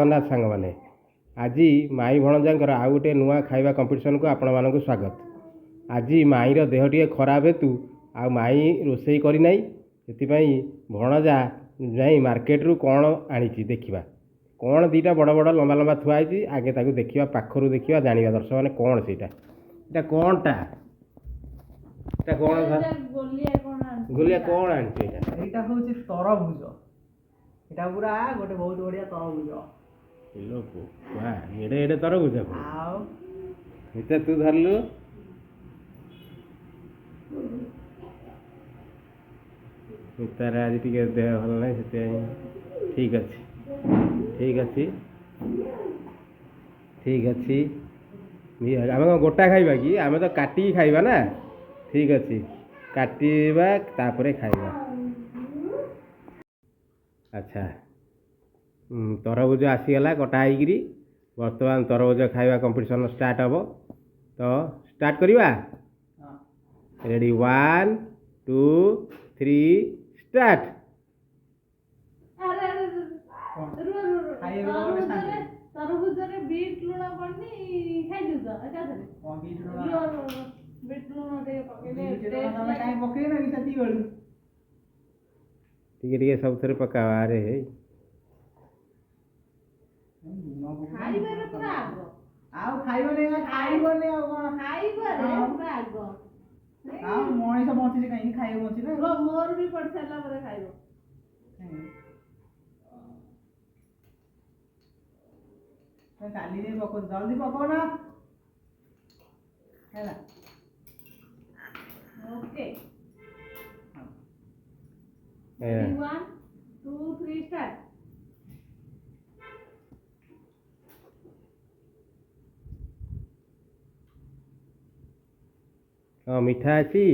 जगन्नाथ सांग मैंने आज माई भणजांकर आउ गोटे नुआ खाଇବା कंपटीशन को आपण मानक स्वागत। आज माईर देह टे खराब हेतु आ माई रोसई करना से भणजा जा मार्केट रू कौन आनी देखा कौन दीटा बड़ बड़ लंबा लंबा थुआई आगे ताकू देखा पाखर देखा जाना दर्शक मैंने कौन से कौनटा कौन गोलिया कौन आनी एटा होची तरभुज एटा पूरा गोटे बहुत बढ़िया तरभुज एडे एडे तरभुज आउ एटा तू धरलु तार आज टे देह भल ना से ठीक अच्छे ठीक अच्छे ठीक अच्छे आम गोटा खाइबा कि आम तो काटिकी खाइबा ना ठीक अच्छे काटिबा तापरे खाइबा। अच्छा तरभुज आसीगला कटा होगी बर्तमान तरभुज खाइबा कंपटीशन स्टार्ट हम तो स्टार्ट करवा रेडी 1 2 3 स्टार्ट। टिके सब थरे पकावा रे हे मनीष बची कहीं खाइ बची ना मोर भी पड़ सारा पर खाइबो काली नहीं पको जल्दी पको ना हैला ओके Yeah. 1 2 3 स्टार्ट। हाँ मीठा अच्छी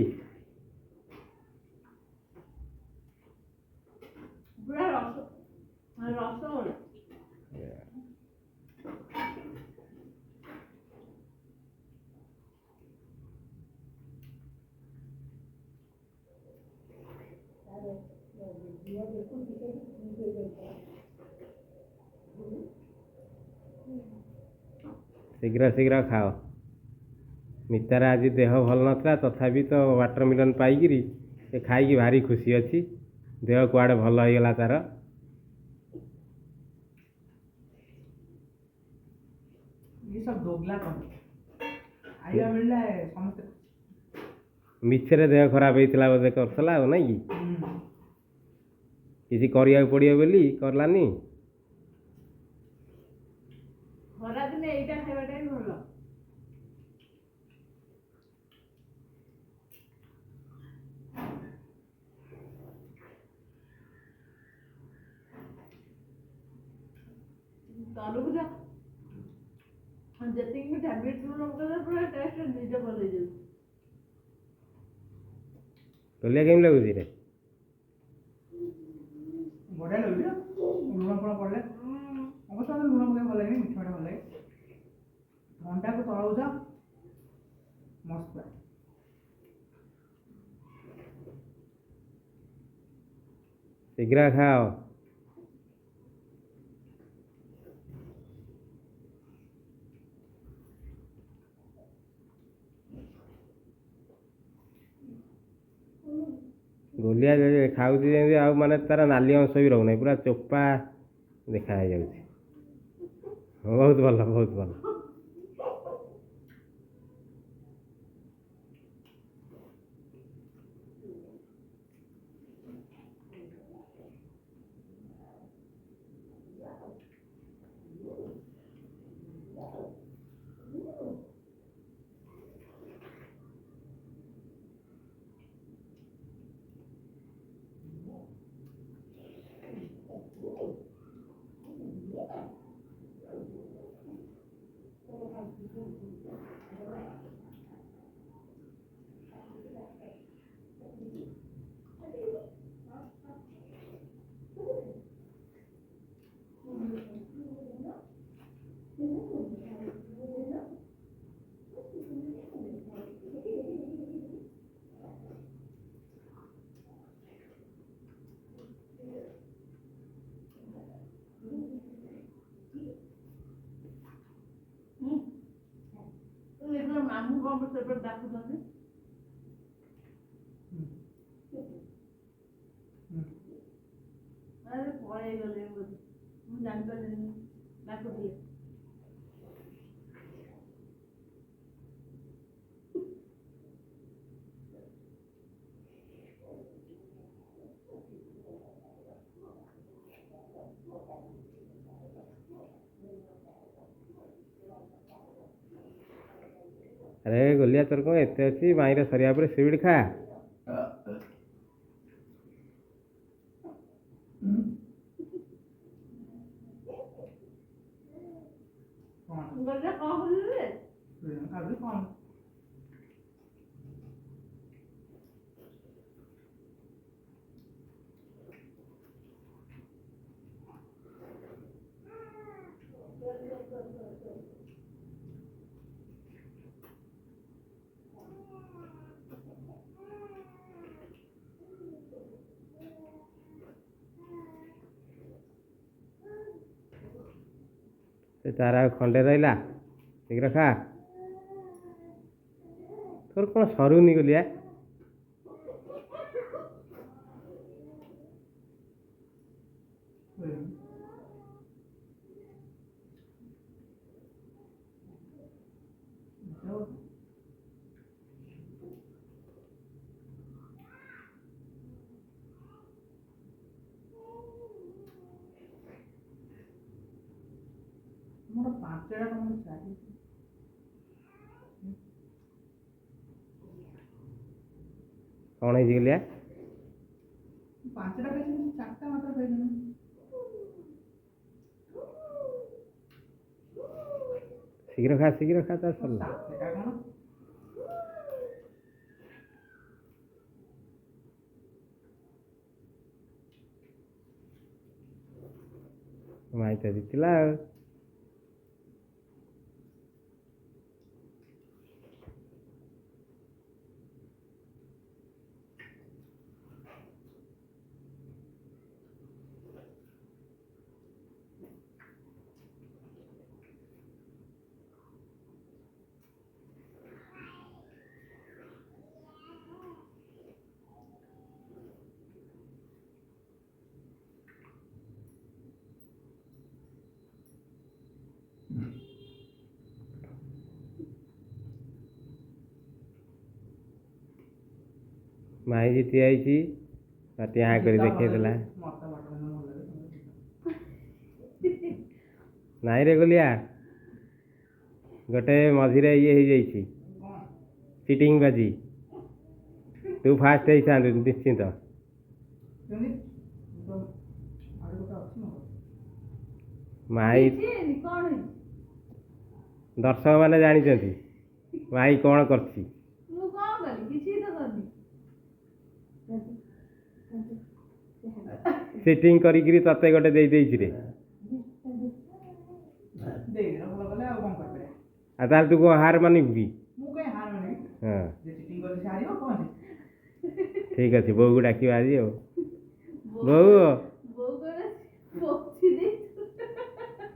पूरा रस रस वाला शीघ्र शीघ्र खाओ मितार आज देह भल नाला तथापि तो वाटरमेलन पाइकी से खाई भारी खुशी अच्छी देह कुआड़े भल होगला तार ये सब दोगला कम आइया मिलला समस्त मिछरे देह खराब होता बोधे करला ना कि किसी करिया पड़ियो बोली करलानी खरा दिन एटा खाइबाटा ही भलो तरबुज जति भी टैबलेट लगा पूरा टेस्ट निजे भल हो जाऊ गोलिया केम लगुच रे बढ़िया लगे लुण फल पड़े अवश्य लुण पके भल लगे मिठा भल लगे अंडा को तरबुज मस्त शीघ्र खाओ गोलिया खाऊ माने तार नाली अंश भी रोना पूरा चोपा देखा बहुत भल बहुत भल। ମାମୁଁ କଣ ସେପଟେ ଡାକୁଛନ୍ତି? ଆରେ ପଳେଇଗଲେ ବୋଧେ, ମୁଁ ଜାଣିପାରିଲିନି ଡାକୁଥିଲେ। ଆରେ ଗୋଲିଆ ତୋର କ'ଣ ଏତେ ଅଛି? ମାଇଁର ସରିବା ପରେ ସିବିଡ଼ି ଖା। ଗଲେ କଣ କରିବେ? ଆହୁରି କ'ଣ? ସେ ତାର ଆଉ ଖଣ୍ଡେ ରହିଲା, ଶୀଘ୍ର ଖା। ତୋର କ'ଣ ସରୁନି ଗୋଲିଆ? ମୋର 5ଟା ତମର ଚାଲିଛି। କ'ଣ ହେଇଛି ଗୋଲିଆ? 5ଟା ଖାଇଛି, 4ଟା ମାତ୍ର ଖାଇଛି। ଶୀଘ୍ର ଖା, ଶୀଘ୍ର ଖା, ତାର ସରିଲା। ଏଟା କ'ଣ? ମାଇଁ ତ ଜିତିଲା ଆଉ। ମାଇଁ ଜିତି ଯାଇଛି, ପାଟି ଆଁ କରି ଦେଖେଇଦେଲା। ମତେ ବାଟଣ ଭଲ ଲାଗେ। ନାଇଁ ରେ ଗୋଲିଆ, ଗୋଟେ ମଝିରେ ଇଏ ହେଇଯାଇଛି, କ'ଣ? ଚିଟିଂ ବାଜି। ତୁ ଫାଷ୍ଟ ହେଇଥାନ୍ତୁ ନିଶ୍ଚିନ୍ତ। କେମିତି? ଆହୁରି ଗୋଟେ ଅଛି ନା? ମାଇଁ କିଛି ହେଇନି, କଣ ହେଇଛି? ଦର୍ଶକମାନେ ଜାଣିଛନ୍ତି ମାଇଁ କ'ଣ କରିଛି। ମୁଁ କଣ କଲି? କିଛି ତ କରିନି। ଚିଟିଂ କରିକିରି ତତେ ଗୋଟେ ଦେଇ ଦେଇଛି ରେ। ଦେଇଦେଲ ଭଲ କଲେ, ଆଉ କ'ଣ କରିପାରିବା? ଆଉ ତାହେଲେ ତୁ କ'ଣ ହାର ମାନିବୁ କି? ମୁଁ କାହିଁ ହାର ମାନିବି? ହଁ ଯେ ଚିଟିଂ କରି ସେ ହାରିବ, କ'ଣ ଅଛି? ଠିକ୍ ଅଛି, ବୋଉକୁ ଡାକିବା ଆଜି ଆଉ। ବୋଉ ବୋଉ କହିଲା ପୋଛି ଦେଇଛୁ।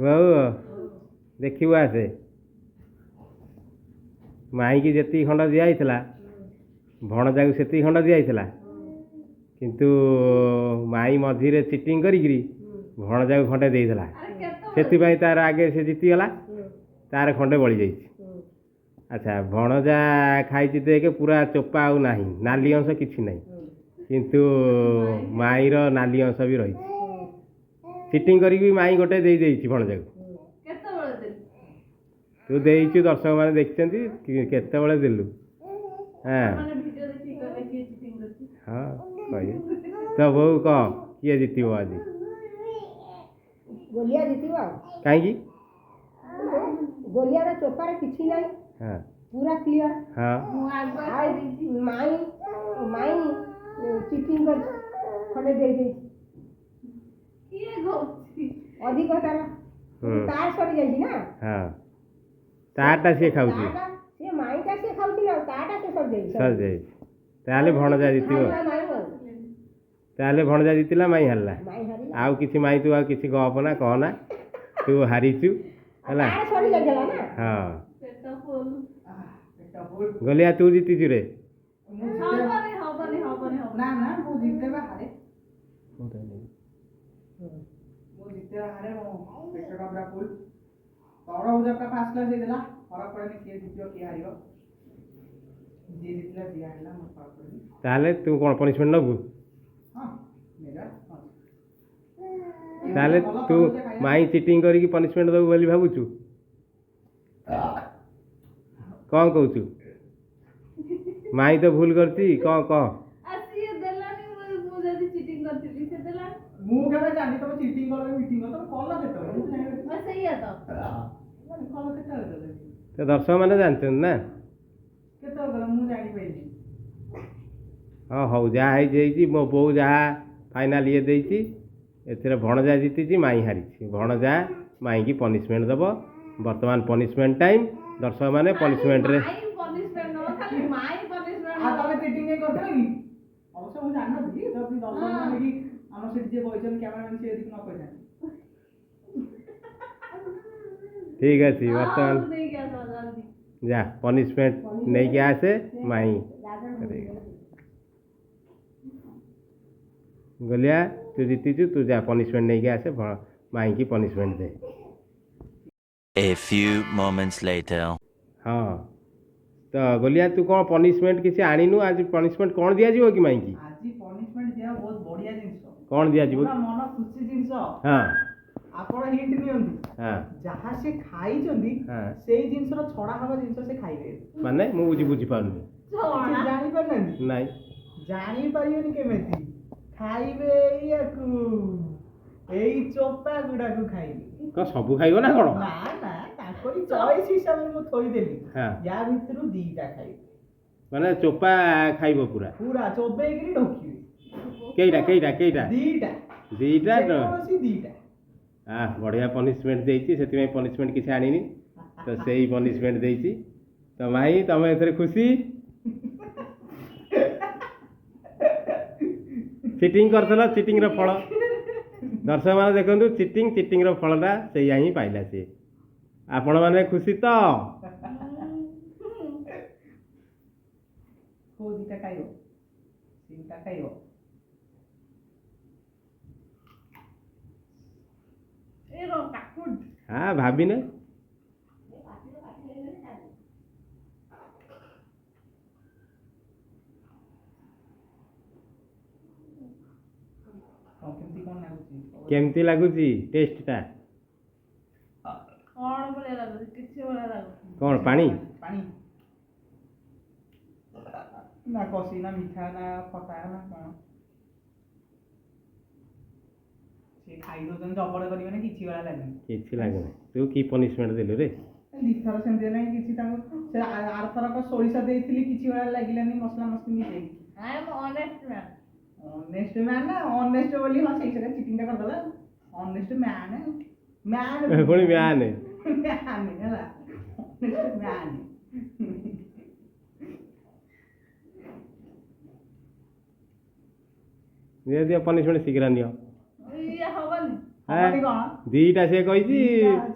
ବୋଉ ଦେଖିବୁ ଆସେ। ମାଇଁକି ଯେତିକି ଖଣ୍ଡ ଦିଆହେଇଥିଲା, ଭଣଜାକୁ ସେତିକି ଖଣ୍ଡ ଦିଆହେଇଥିଲା, କିନ୍ତୁ ମାଇଁ ମଝିରେ ଚିଟିଂ କରିକିରି ଭଣଜାକୁ ଖଣ୍ଡେ ଦେଇଥିଲା। ଆରେ କେତେବେଳେ? ସେଥିପାଇଁ ତାର ଆଗେ ସେ ଜିତିଗଲା, ତାର ଖଣ୍ଡେ ବଳିଯାଇଛି। ଆଚ୍ଛା, ଭଣଜା ଖାଇଛି ଦେଖେ ପୁରା ଚୋପା ଆଉ ନାହିଁ, ନାଲି ଅଂଶ କିଛି ନାହିଁ, କିନ୍ତୁ ମାଇଁର ନାଲି ଅଂଶ ବି ରହିଛି। ଚିଟିଂ କରିକି ମାଇଁ ଗୋଟେ ଦେଇଦେଇଛି ଭଣଜାକୁ। କେତେବେଳେ ଦେଲି? ତୁ ଦେଇଛୁ, ଦର୍ଶକମାନେ ଦେଖିଛନ୍ତି, କେତେବେଳେ ଦେଲୁ? ହଁ ମାନେ ଭିଡ଼ିଓ ଦେଖିକି କହିଲେ କିଏ ଚିଟିଂ କରିଛି? ହଁ କହିବେ ତ। ବୋଉ କହ, କିଏ ଜିତିବ ଆଜି? ଗୋଲିଆ ଜିତିବ ଆଉ। କାହିଁକି? ଗୋଲିଆର ଚୋପାରେ କିଛି ନାହିଁ, ହଁ ପୁରା କ୍ଲିଅର। ହଁ ମୁଁ ଆଗୁଆ ଆଉ ଖାଇଦେଇଛି। ମାଇଁ ଚିଟିଂ କରି ଖଣ୍ଡେ ଦେଇଦେଇଛି, କିଏ କହୁଛି? ଅଧିକ ତାର ତାର ସରିଯାଇଛି ନା। ହଁ ତାରଟା ସିଏ ଖାଉଛି। ତାଟା ସେ ମାଇଁଟା ସେ ଖାଉଛି ନା, ତାଟା ସେ ସରିଯାଇଛି। ସରିଯାଇଛି। ତାହେଲେ ଭଣଜା ଜିତିବ। ହାରିଲା ମାଇଁ ଆଉ। ତାହେଲେ ଭଣଜା ଜିତିଲା, ମାଇଁ ହାରିଲା। ମାଇଁ ହାରିଲା। ଆଉ କିଛି ମାଇଁ ତୁ ଆଉ କିଛି ଗପନା କହନା, ତୁ ହାରିଛୁ ହେଲା। ତାର ସରିଯାଇଥିଲା ନା। ହଁ ପେଟ ଫୁଲ। ପେଟ ଗଲିଆ ତୁ ଜିତିଛୁ ରେ ମୁଁ ଜିତେ ହବନି ନା ନା ମୁଁ ଜିତେ ବା ହାରେ ମୁଁ ଜିତେ ବା ହାରେ ମୋ ପେଟଟା ପୁରା ଫୁଲ ତରଭୁଜ ପୁରା ଫାଷ୍ଟ କ୍ଲାସ୍ ହେଇଥିଲା ଫରକ ପଡ଼େନି କିଏ ଜିତିବ କିଏ ହାରିବ ଯିଏ ଜିତିଲା ଯିଏ ହାରିଲା ମୋର ଫରକ ପଡ଼େନି ତାହେଲେ ତୁ କ'ଣ ପନିସମେଣ୍ଟ ନେବୁ ହଁ ନେବା ହଁ ତାହେଲେ ତୁ ମାଇଁ ଚିଟିଂ କରିକି ପନିସମେଣ୍ଟ ଦେବୁ ବୋଲି ଭାବୁଛୁ କ'ଣ କହୁଛୁ ମାଇଁ ତ ଭୁଲ କରିଛି କ'ଣ କହ ସିଏ ଦେଲାନି ମୁଁ ଯଦି ଚିଟିଂ କରିଥିଲି ସେ ଦେଲାନି ମୁଁ କେବେ ଜାଣି ତମେ ଚିଟିଂ କଲ ମିଟିଂ କଲ ତମେ କଲ କେତେବେଳେ ମୁଁ ଜାଣିବି ସେଇଆ ତ କଲ କେତେବେଳେ ଦେଲେ ତ ଦର୍ଶକମାନେ ଜାଣିଛନ୍ତି ନା କେତେବେଳେ ଦେଲେ ମୁଁ ଜାଣିପାରିଲି ହଁ ହଉ ଯାହା ହେଇଛି ହେଇଛି ମୋ ବୋଉ ଯାହା ଫାଇନାଲ୍ ଇଏ ଦେଇଛି ଏଥିରେ ଭଣଜା ଜିତିଛି ମାଇଁ ହାରିଛି ଭଣଜା ମାଇଁକି ପନିସମେଣ୍ଟ ଦେବ ବର୍ତ୍ତମାନ ପନିସମେଣ୍ଟ ଟାଇମ୍ ଦର୍ଶକମାନେ ପନିସମେଣ୍ଟରେ ପନିସମେଣ୍ଟ ନବ ଖାଲି ମାଇଁ ପନିସମେଣ୍ଟ ଆଉ ତମେ ଚିଟିଂ କାଇଁ କରିଥିଲ କି ଅବଶ୍ୟ ମୁଁ ଜାଣିନଥିଲି ଯଦି ଦର୍ଶକ ମାନେ କି ଆମର ସେଠି ଯିଏ ବଇଛନ୍ତି କ୍ୟାମେରାମ୍ୟାନ୍ ସିଏ ଯଦି ନ କହିଥାନ୍ତି ଠିକ୍ ଅଛି ବର୍ତ୍ତମାନ ନେଇକି ଆସ ଜଲ୍ଦି ଯା ପନିସମେଣ୍ଟ ନେଇକି ଆସେ ମାଇଁ ଗଲିଆ ତୁ ଜିତିଛୁ ତୁ ଯା ପନିସମେଣ୍ଟ ନେଇକି ଆସେ ମାଇଁକି ପନିସମେଣ୍ଟ ଦେ A few moments later. ହଁ ତ ଗଲିଆ ତୁ କ'ଣ ପନିସମେଣ୍ଟ କିଛି ଆଣିନୁ ଆଜି ପନିସମେଣ୍ଟ କ'ଣ ଦିଆଯିବ କି ମାଇଁକି ଆଜି ପନିସମେଣ୍ଟ ଦିଆ ବହୁତ ବଢିଆ ଜିନିଷ କ'ଣ ଦିଆଯିବ ପୁରା ମନ ଖୁସି ଜିନିଷ ହଁ ଆପଣ ହିଣ୍ଟ ନିଅନ୍ତୁ ହଁ ଯାହା ସେ ଖାଇଛନ୍ତି ହଁ ସେଇ ଜିନିଷର ଛଡା ହବା ଜିନିଷ ସେ ଖାଇବେ ମାନେ ମୁଁ ବୁଝିପାରୁନି କିଛି ଜାଣିପାରୁନାହାନ୍ତି ନାଇଁ ଜାଣିପାରିବେନି କେମିତି ଖାଇବେ ଏଇଆକୁ ଏଇ ଚୋପା ଗୁଡାକୁ ଖାଇବେ କ'ଣ ସବୁ ଖାଇବ ନା କ'ଣ ନା ନା ତାଙ୍କରି ଚଏସ୍ ହିସାବରେ ମୁଁ ଥୋଇଦେଲି ହଁ ୟା ଭିତରୁ ଦିଟା ଖାଇବେ ମାନେ ଚୋପା ଖାଇବ ପୁରା ପୁରା ଚୋବେଇକିରି ଢୋକିବେ କେଇଟା ଦିଟା ଦିଟା ଯେକୌଣସି ଦିଟା ବଢ଼ିଆ ପନିସମେଣ୍ଟ ଦେଇଛି ସେଥିପାଇଁ ପନିସମେଣ୍ଟ କିଛି ଆଣିନି ତ ସେଇ ପନିସମେଣ୍ଟ ଦେଇଛି ତ ମାଇଁ ତମେ ଏଥିରେ ଖୁସି ଚିଟିଂ କରିଥିଲ ଚିଟିଂର ଫଳ ଦର୍ଶକମାନେ ଦେଖନ୍ତୁ ଚିଟିଂର ଫଳଟା ସେଇଆ ହିଁ ପାଇଲା ସିଏ ଆପଣମାନେ ଖୁସି ତ କୋଉ ଦିଟା ଖାଇବ ତିନିଟା ଖାଇବ ଭାବିନେ କେମିତି ଲାଗୁଛି ଟେଷ୍ଟଟା କଣ ଭଳିଆ ଲାଗୁଛି କିଛି ଭଳିଆ ଲାଗୁଛି କ'ଣ ପାଣି ନା କଷି ନା ମିଠା ନା ଖଟା ନା କ'ଣ ସେ ଖାଇ ଦଉଛନ୍ତି ଜବର କରିବେନି କିଛି ଭଳିଆ ଲାଗୁନି କିଛି ଲାଗୁନି ତୁ କି ପନିସମେଣ୍ଟ ଦେଲୁ ରେ ଦିଥର ସେମିତି ହେଲାଣି କିଛି ତାଙ୍କୁ ସେ ଆରଥରକ ସୋରିଷ ଦେଇଥିଲି କିଛି ଭଳିଆ ଲାଗିଲାନି ମସଲା ମସଲି ମିଶେଇକି I M honest man honest man ନା ଅନେଷ୍ଟ ବୋଲି ହଁ ସେଇ ସେଟା ଚିଟିଂଟା କରିଦେଲା ଅନେଷ୍ଟ ମ୍ୟାନ୍ ପୁଣି ମ୍ୟାନ୍ ହେଲା ଅନେଷ୍ଟ ମ୍ୟାନ୍ ଦିଅ ପନିସମେଣ୍ଟ ଶୀଘ୍ର ନିଅ ଇଏ ହବନି ଦିଟା ସେ କହିଛି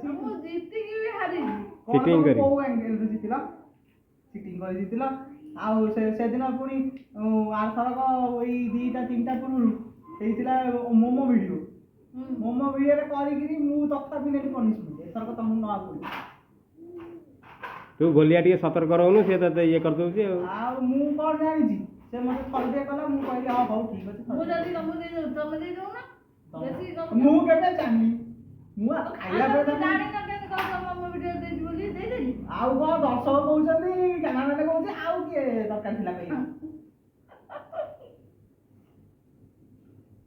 ମୁଁ ଜିତିକି ବି ହାରିଛି ଚିଟିଂ କରି କୋଉ ଆଙ୍ଗେଲରୁ ଜିତିଲ ଚିଟିଂ କରି ଜିତିଲ ଆଉ ସେଦିନ ପୁଣି ଆରଥରକ ଏଇ ଦିଟା ତିନିଟା ପୂର୍ବରୁ ହେଇଥିଲା ମୋମୋ ଭିଡ଼ିଓରେ କରିକିରି ମୁଁ ତଥାପି ନେଲି ପନିସମେଣ୍ଟ ଏଥରକ ତମକୁ ନବା ପଡ଼ିବ ତୁ ଗୋଲିଆ ଟିକେ ସତର୍କ ରହୁନୁ ସେ ତତେ ଇଏ କରିଦଉଛି ଆଉ ମୁଁ କ'ଣ ଜାଣିଛି ସେ ମୋତେ ଥରଟିଏ କଲା ମୁଁ କହିଲି ହଁ ହଉ ଠିକ୍ ଅଛି ମୁଁ ଯଦି ତମକୁ ଦେଇଦେବି ତମେ ଦେଇଦଉନା ବେଶୀ ମୁଁ କେବେ ଜାଣିଲି ମୁଁ ଆଗ ଖାଇବା ପରେ ଜାଣିନ କେମିତି କଣ ମୋମୋ ଭିଡ଼ିଓ ଦେଇଛି ବୋଲି ଦେଇଦେଲି ଆଉ କ'ଣ ଦର୍ଶକ କହୁଛନ୍ତି କ୍ୟାମେରାମ୍ୟାନ୍ କହୁଛି ଆଉ କିଏ ଦରକାର ଥିଲା କହିବା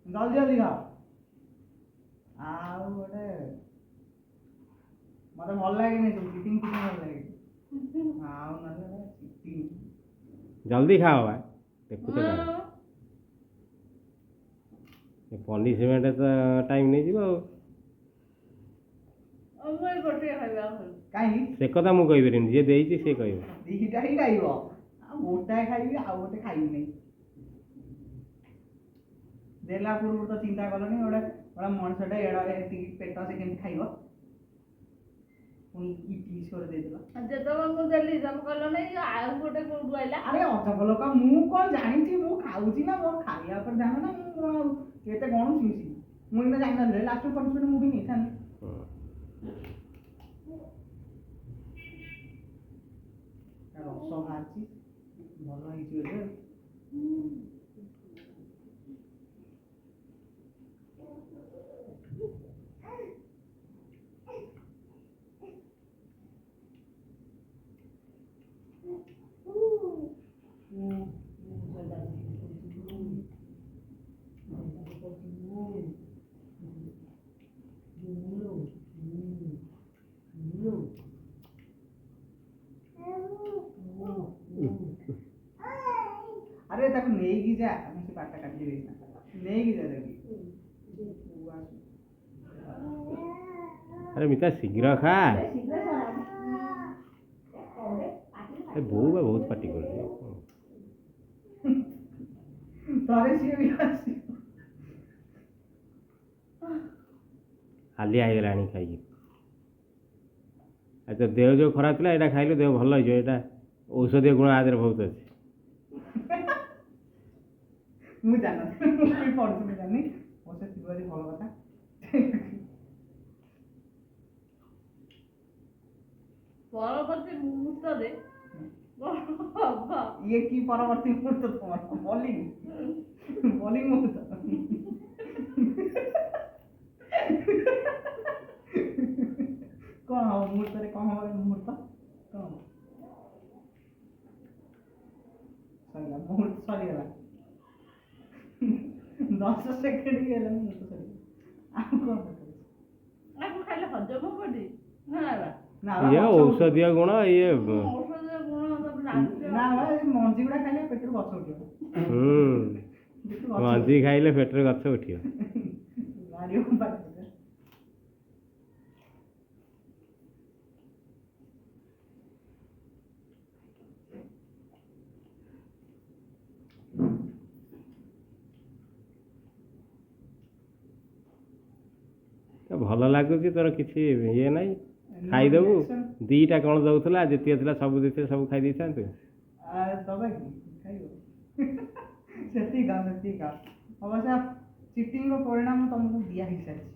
ଜଲ୍ଦି ଖାଅ ଆଉ ଗୋଟେ ମୋତେ ଭଲ ଲାଗେନି ସବୁ ଚିଟିଂ ଭଲ ଲାଗେ ଆଉ ନହେଲେ ଚିଟିଂ ଜଲ୍ଦି ଖାଅ ବା ଦେଖୁଛ ପନିସମେଣ୍ଟ ତ ଟାଇମ୍ ନେଇଯିବ ଆଉ କାହିଁକି ସେ କଥା ମୁଁ କହିପାରିନି ଯିଏ ଦେଇଛି ସେ କହିବ ଦିଟା ହିଁ ଖାଇବ ଆଉ ଗୋଟାଏ ଖାଇବି ଆଉ ଗୋଟେ ଖାଇବି ନାହିଁ ଦେଲା ପୂର୍ବରୁ ତ ଚିନ୍ତା କଲନି ଗୋଟେ ମଣିଷଟା ଏଡ଼େ ଏତିକି ପେଟ ସେ କେମିତି ଖାଇବ ପୁଣି ଇଟିଲି ସୋର ଦେଇଦେଲ। ଯେତେବେଳେ ମୁଁ ଦେଲି ତମେ କହିଲ ନାଇଁ ଆଉ ଗୋଟେ କୋଉଠୁ ଆଇଲା। ଆରେ ଅଜବ ଲୋକ, ମୁଁ କଣ ଜାଣିଛି, ମୁଁ ଖାଉଛି ନା, ମୋର ଖାଇବା ଉପରେ ଧ୍ୟାନ ନା, ମୁଁ କଣ ଆଉ କେତେ ଗଣୁଛି ମିଶିକି। ମୁଁ ଏଇନା ଜାଣିନଥିଲି, ଲାଷ୍ଟକୁ ପନିସମେଣ୍ଟ ମୁଁ ବି ନେଇଥାନ୍ତି। ରସ ବାହାରିଛି, ଭଲ ହେଇଛି ଏବେ। ଆରେ ତାକୁ ନେଇକି ଯା, ମୁଁ ସେ ବାଟ କାଟି ଦେଇଛି, ନେଇକି ଯା ତାକୁ। ଆରେ ମିତା ଶୀଘ୍ର ଖା। ଏ ବୋଉ ବା ବହୁତ ପାଟି କରୁଛି। ଥରେ ସିଏ ବି ଆସିବ। ହାଲିଆ ହେଇଗଲାଣି ଖାଇକି। ଆଉ ତୋ ଦେହ ଯେଉଁ ଖରାପ ଥିଲା ଏଇଟା ଖାଇଲୁ ଦେହ ଭଲ ହେଇଯିବ। ଏଇଟା ଔଷଧୀୟ ଗୁଣ ଆ ଦେହରେ ବହୁତ ଅଛି। ମୁଁ ଜାଣିନଥିଲି, ମୁଁ ବି ପଢୁଛି, ମୁଁ ଜାଣିନି, ମୋ ସେ ଥିବ ଭଲ କଥା। ପରବର୍ତ୍ତୀ ମୁହୂର୍ତ୍ତରେ ଇଏ କି ପରବର୍ତ୍ତୀ ମୁହୂର୍ତ୍ତ ତମର? ବୋଲିଂ ମୁହୂର୍ତ୍ତ। କଣ ହବ ମୁହୂର୍ତ୍ତରେ, କଣ ହବ ମୁହୂର୍ତ୍ତ, କଣ ହବ? ସରିଲା, ମୁହୂର୍ତ୍ତ ସରିଗଲା। 10 ସେକେଣ୍ଡ ହେଇଗଲା, ମୁହୂର୍ତ୍ତ ସରିଗଲା। ଆଉ କଣ ଦରକାର? ଆକୁ ଖାଇଲେ ହଜମ ହବନି ନା ବା। ନା ଇଏ ଔଷଧୀୟ ଗୁଣ ଇଏ। ଔଷଧୀୟ ଗୁଣ ତମେ ଜାଣିଛ। ନା ଏ ମଞ୍ଜି ଗୁଡା ଖାଇଲେ ପେଟରୁ ଗଛ ଉଠିବ। ମଞ୍ଜି ଖାଇଲେ ପେଟରେ ଗଛ ଉଠିବ। ବାହାରିବ ପାଟିରେ। ଭଲ ଲାଗୁଛି ତୋର କିଛି ଇଏ ନାହିଁ। ଖାଇଦେବୁ। ଦିଟା କ'ଣ ଦଉଥିଲା, ଯେତିକି ଥିଲା ସବୁ ଦେଇଥିଲେ, ସବୁ ଖାଇ ଦେଇଥାନ୍ତୁ। ଦବା କି ଖାଇବ? ସେତିକି ଖାଅ, ସେତିକି ଖାଅ। ଅବଶ୍ୟ ଚିଟିଂର ପରିଣାମ ତମକୁ ଦିଆ ହେଇସାରିଛି।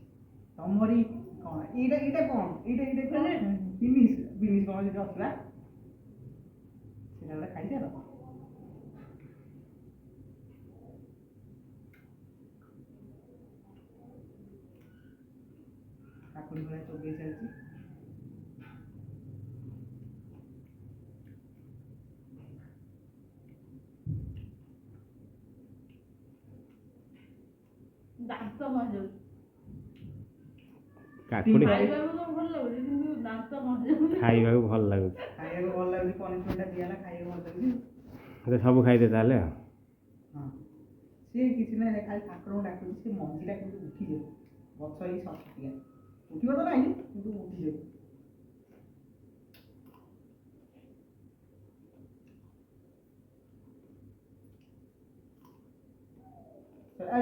ତମରି କ'ଣ ଏଇଟା ଏଇଟା କ'ଣ ଏଇଟା ଏଇଟା କ'ଣ ବିନିଶ ବିନିଶ କ'ଣ ଯଦି ଆସିଲା ସେଇଟା ଗୋଟେ ଖାଇଦିଅ। କାକୁଡ଼ି ଭଳିଆ ଚୋବେଇ ଚାଲିଛି। ଦାନ୍ତ ମଞ୍ଜାଉଛି। କାକୁଡ଼ି ଖାଇବାକୁ ତ ଭଲ ଲାଗୁଛି କିନ୍ତୁ ଦାନ୍ତ ମଞ୍ଜାଉଛି। ଖାଇବାକୁ ଭଲ ଲାଗୁଛି। ଖାଇବାକୁ ଭଲ ଲାଗୁଛି, ପନିସମେଣ୍ଟଟା ଦିଆହେଲା, ଖାଇବାକୁ ଭଲ ଲାଗୁଛି। ସବୁ ଖାଇଦେ ତାହେଲେ ଆଉ। ହଁ, ସିଏ କିଛି ନାହିଁ, ଖାଲି ଠାକୁରଙ୍କୁ ଡାକୁଛି ସେ ମଞ୍ଜିଟା କିନ୍ତୁ ଉଠିଯାଉ। ଗଛ ଏଇ ସଠିକା ଉଠିବ ତ ନାହିଁ କିନ୍ତୁ ଉଠିଯାଉ।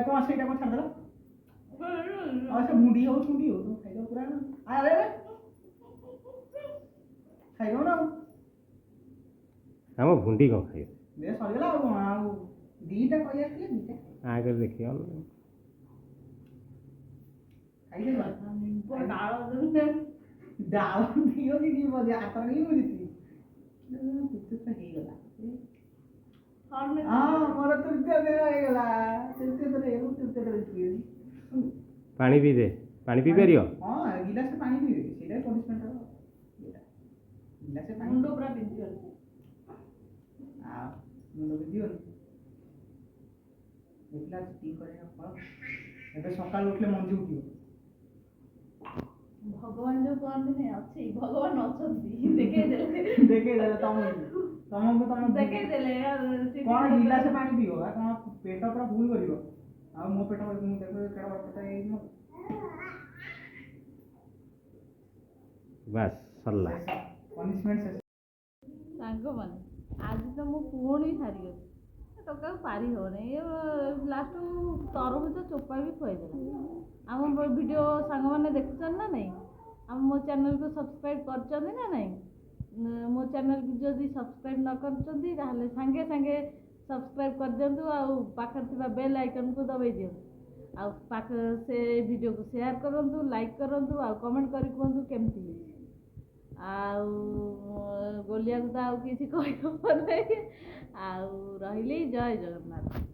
କ'ଣ ସେଇଟା କ'ଣ ଛାଡ଼ିଦେଲ? ସେ ମୁଣ୍ଡି ହଉ ଶୁଣ୍ଡି ହଉ ତମେ ଖାଇଦବ ପୁରା। ଆରେ ଖାଇଦବ ନା ଆଉ। ଆମ ଭୁଣ୍ଡି କ'ଣ ଖାଇବ? ଦେ ସରିଗଲା ଆଉ କ'ଣ, ଆଉ ଦିଟା କହିବା ଥିଲେ ଦିଟା ଆଗରେ ଦେଖିବ। ଖାଇଦେବା। ଡାଳ ଡାଳ ଦିଅ କି ଯିବ ହାତରେ ନେଇ ମୁଁ ଜିତିବି। ହେଇଗଲା। ହଁ, ମୋର ତୃତୀୟ ଦିନ ହେଇଗଲା। ତୃତୀୟ ଦିନ ହେଇଗଲା, ତୃତୀୟ ଦିନ ଜିତିବି। ପାଣି ପିଇଦେ, ପାଣି ପିଇ ପାରିବ? ହଁ, ଗିଲାସେ ପାଣି ପିଇବେ, ସେଇଟା ପନିସମେଣ୍ଟ ହବ। ଗିଲାସେ ପାଣି ମୁଣ୍ଡ ପୁରା ବିନ୍ଧିବ। ଆଉ ମୁଣ୍ଡ ବିନ୍ଧିବନି। ଦେଖିଲା ଚିଟିଂ କରିବା ଫଳ। ଏବେ ସକାଳୁ ଉଠିଲେ ମଞ୍ଜି ଉଠିବ। ଭଗବାନ ଯୋଉ କହନ୍ତିନି ଅଛି, ଭଗବାନ ଅଛନ୍ତି। ଦେଖେଇଦେଲେ ତମକୁ ତମେ ଦେଖେଇଦେଲେ କ'ଣ ଗିଲାସେ ପାଣି ପିଇବ, କ'ଣ ପେଟ ପୁରା ଫୁଲ କରିବ। ଆଉ ମୋ ପେଟ ମୁଁ ଦେଖ କେଡ଼େ ବଡ଼ ପେଟ ହେଇଯିବ। ବାସ୍ ସରିଲା। ପନିସମେଣ୍ଟ ଶେଷ। ସାଙ୍ଗମାନେ ଆଜି ତ ମୁଁ ପୁଣି ହାରିଗଲି। ଟୋକାକୁ ପାରି ହେବନି। ଲାଷ୍ଟକୁ ତରଭୁଜ ଚୋପା ବି ଖୁଆଇଦେଲା। ଆମ ଭିଡ଼ିଓ ସାଙ୍ଗମାନେ ଦେଖୁଛନ୍ତି ନା ନାଇଁ? ଆମ ମୋ ଚ୍ୟାନେଲକୁ ସବସ୍କ୍ରାଇବ୍ କରିଛନ୍ତି ନା ନାହିଁ? ମୋ ଚ୍ୟାନେଲକୁ ଯଦି ସବସ୍କ୍ରାଇବ୍ ନ କରିଛନ୍ତି ତାହେଲେ ସାଙ୍ଗେ ସାଙ୍ଗେ ସବସ୍କ୍ରାଇବ୍ କରିଦିଅନ୍ତୁ ଆଉ ପାଖରେ ଥିବା ବେଲ୍ ଆଇକନ୍କୁ ଦବାଇ ଦିଅନ୍ତୁ। ଆଉ ସେ ଭିଡ଼ିଓକୁ ସେୟାର କରନ୍ତୁ, ଲାଇକ୍ କରନ୍ତୁ ଆଉ କମେଣ୍ଟ କରି କୁହନ୍ତୁ କେମିତି ହେଇଛି। ଆଉ ଗୋଲିଆକୁ ତ ଆଉ କିଛି କହିହେବ ନାହିଁ। ଆଉ ରହିଲି, ଜୟ ଜଗନ୍ନାଥ।